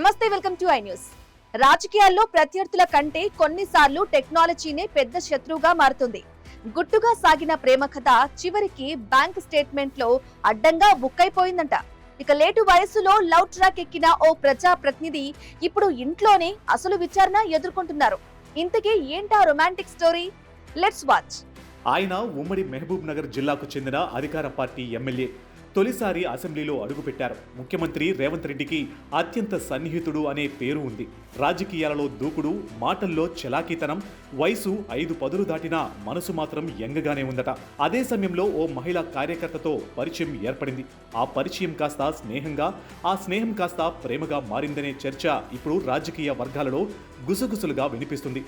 నమస్తే, welcome to I news. రాజకీయాల్లో ప్రత్యర్థుల కంటే కొన్నిసార్లు టెక్నాలజీనే పెద్ద శత్రువుగా మారుతుంది. గుట్టుగా సాగిన ప్రేమ కథ చివరికి బ్యాంక్ స్టేట్మెంట్ లో అడ్డంగా బుక్కైపోయిందంట. ఇక లేటు వయసులో లవ్ ట్రాక్ ఎక్కిన ఓ ప్రజా ప్రతినిధి ఇప్పుడు ఇంట్లోనే అసలు విచారణ ఎదుర్కొంటున్నారు. ఇంతకీ ఏంటా రొమాంటిక్ స్టోరీ? Let's watch. ఆయన ఉమ్మడి మహబూబ్ నగర్ జిల్లాకు చెందిన అధికార పార్టీ ఎమ్మెల్యే. తొలిసారి అసెంబ్లీలో అడుగుపెట్టారు. ముఖ్యమంత్రి రేవంత్ రెడ్డికి అత్యంత సన్నిహితుడు అనే పేరు ఉంది. రాజకీయాలలో దూకుడు, మాటల్లో చలాకీతనం, వయసు 5 దాటినా మనసు మాత్రం యంగగానే ఉందట. అదే సమయంలో ఓ మహిళా కార్యకర్తతో పరిచయం ఏర్పడింది. ఆ పరిచయం కాస్త స్నేహంగా, ఆ స్నేహం కాస్త ప్రేమగా మారిందనే చర్చ ఇప్పుడు రాజకీయ వర్గాలలో గుసగుసలుగా వినిపిస్తుంది.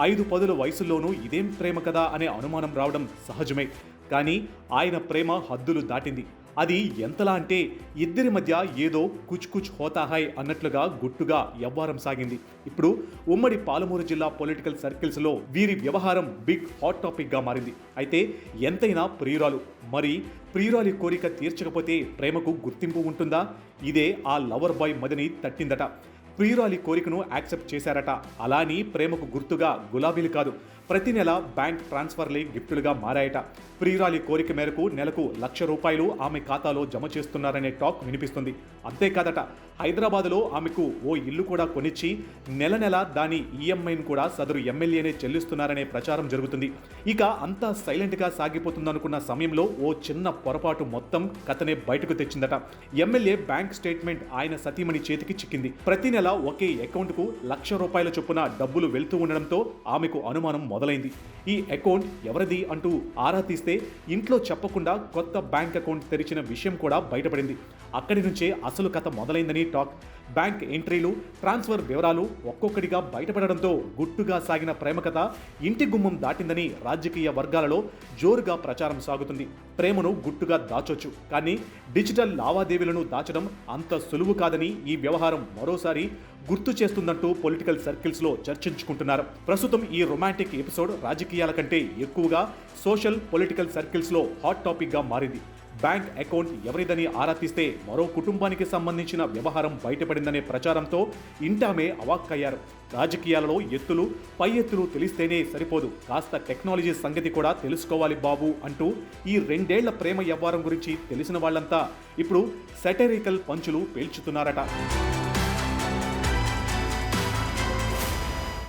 5 వయసుల్లోనూ ఇదేం ప్రేమ కదా అనే అనుమానం రావడం సహజమే. కానీ ఆయన ప్రేమ హద్దులు దాటింది. అది ఎంతలా అంటే ఇద్దరి మధ్య ఏదో కుచ్ కుచ్ హోతాహాయ్ అన్నట్లుగా గుట్టుగా వ్యవహారం సాగింది. ఇప్పుడు ఉమ్మడి పాలమూరు జిల్లా పొలిటికల్ సర్కిల్స్లో వీరి వ్యవహారం బిగ్ హాట్ టాపిక్గా మారింది. అయితే ఎంతైనా ప్రియురాలు, మరి ప్రియురాలి కోరిక తీర్చకపోతే ప్రేమకు గుర్తింపు ఉంటుందా? ఇదే ఆ లవర్ బాయ్ మదిని తట్టిందట. ప్రియురాలి కోరికను యాక్సెప్ట్ చేశారట. అలాని ప్రేమకు గుర్తుగా గులాబీలు కాదు, ప్రతి నెల బ్యాంక్ ట్రాన్స్ఫర్లే గిఫ్టులుగా మారాయట. ప్రియురాలి కోరిక మేరకు నెలకు ₹1,00,000 ఆమె ఖాతాలో జమ చేస్తున్నారనే టాక్ వినిపిస్తుంది. అంతేకాదట, హైదరాబాద్లో ఆమెకు ఓ ఇల్లు కూడా కొనిచ్చి నెల నెల దాని ఈఎంఐను కూడా సదరు ఎమ్మెల్యేనే చెల్లిస్తున్నారనే ప్రచారం జరుగుతుంది. ఇక అంతా సైలెంట్గా సాగిపోతుందనుకున్న సమయంలో ఓ చిన్న పొరపాటు మొత్తం కథనే బయటకు తెచ్చిందట. ఎమ్మెల్యే బ్యాంక్ స్టేట్మెంట్ ఆయన సతీమణి చేతికి చిక్కింది. ప్రతి నెల ఒకే అకౌంట్కు ₹1,00,000 చొప్పున డబ్బులు వెళ్తూ ఉండడంతో ఆమెకు అనుమానం మొదలైంది. ఈ అకౌంట్ ఎవరిది అంటూ ఆరా తీస్తే ఇంట్లో చెప్పకుండా కొత్త బ్యాంక్ అకౌంట్ తెరిచిన విషయం కూడా బయటపడింది. అక్కడి నుంచే అసలు కథ మొదలైందని టాక్. బ్యాంక్ ఎంట్రీలు, ట్రాన్స్ఫర్ వివరాలు ఒక్కొక్కటిగా బయటపడడంతో గుట్టుగా సాగిన ప్రేమ కథ ఇంటి గుమ్మం దాటిందని రాజకీయ వర్గాలలో జోరుగా ప్రచారం సాగుతుంది. ప్రేమను గుట్టుగా దాచొచ్చు, కానీ డిజిటల్ లావాదేవీలను దాచడం అంత సులువు కాదని ఈ వ్యవహారం మరోసారి గుర్తు చేస్తుందంటూ పొలిటికల్ సర్కిల్స్లో చర్చించుకుంటున్నారు. ప్రస్తుతం ఈ రొమాంటిక్ ఎపిసోడ్ రాజకీయాల కంటే ఎక్కువగా సోషల్ పొలిటికల్ సర్కిల్స్లో హాట్ టాపిక్గా మారింది. బ్యాంక్ అకౌంట్ ఎవరిదని ఆరా తీస్తే మరో కుటుంబానికి సంబంధించిన వ్యవహారం బయటపడిందనే ప్రచారంతో ఇంటామే అవాక్కయ్యారు. రాజకీయాలలో ఎత్తులు పై ఎత్తులు తెలిస్తేనే సరిపోదు, కాస్త టెక్నాలజీ సంగతి కూడా తెలుసుకోవాలి బాబు అంటూ ఈ 2 ఏళ్ల ప్రేమ వ్యవహారం గురించి తెలిసిన వాళ్ళంతా ఇప్పుడు సెటరికల్ పంచులు పేల్చుతున్నారట.